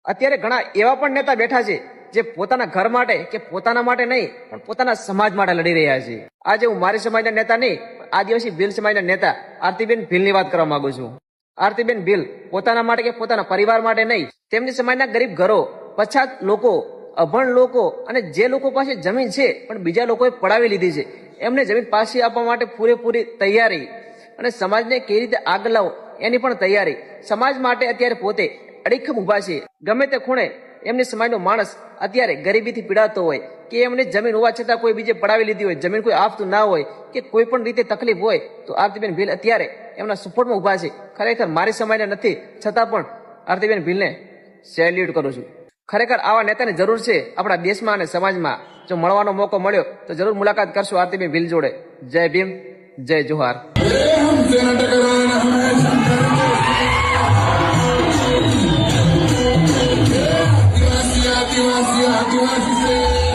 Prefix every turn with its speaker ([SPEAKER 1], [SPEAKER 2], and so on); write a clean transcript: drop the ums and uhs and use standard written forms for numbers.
[SPEAKER 1] અત્યારે ઘણા એવા પણ નેતા બેઠા છે જે પોતાના ઘર માટે કે પોતાના માટે નહીં પણ પોતાના સમાજ માટે લડી રહ્યા છે. આજે હું મારી સમાજના નેતા નહીં, આદિવાસી ભીલ સમાજના નેતા આરતીબેન ભીલની વાત કરવા માંગુ છું. આરતીબેન ભીલ પોતાના માટે કે પોતાના પરિવાર માટે નહીં, તેમની સમાજના ગરીબ ઘરો, પછાત લોકો, અભણ લોકો અને જે લોકો પાસે જમીન છે પણ બીજા લોકોએ પડાવી લીધી છે, એમને જમીન પાછી આપવા માટે પૂરેપૂરી તૈયારી અને સમાજને કેવી રીતે આગળ લાવો એની પણ તૈયારી. સમાજ માટે અત્યારે પોતે અડીખમ ઉભા છે. ગમે તે ખૂણે એમની સમાજનો માણસ અત્યારે ગરીબીથી પીડાતો હોય કે એમને જમીન હોવા છતાં કોઈ બીજે પડાવી લીધી હોય, જમીન કોઈ આપતું ના હોય કે કોઈ પણ રીતે તકલીફ હોય તો આરતીબેન ભીલ અત્યારે એમના સપોર્ટમાં ઉભા છે. ખરેખર મારી સમાજના નથી છતાં પણ આરતીબેન ભીલને સેલ્યુટ કરું છું. ખરેખર આવા નેતાની જરૂર છે આપણા દેશમાં અને સમાજમાં. જો મળવાનો મોકો મળ્યો તો જરૂર મુલાકાત કરશું આરતીબેન ભીલ જોડે. જય ભીમ, જય જોહાર.
[SPEAKER 2] आदिवासी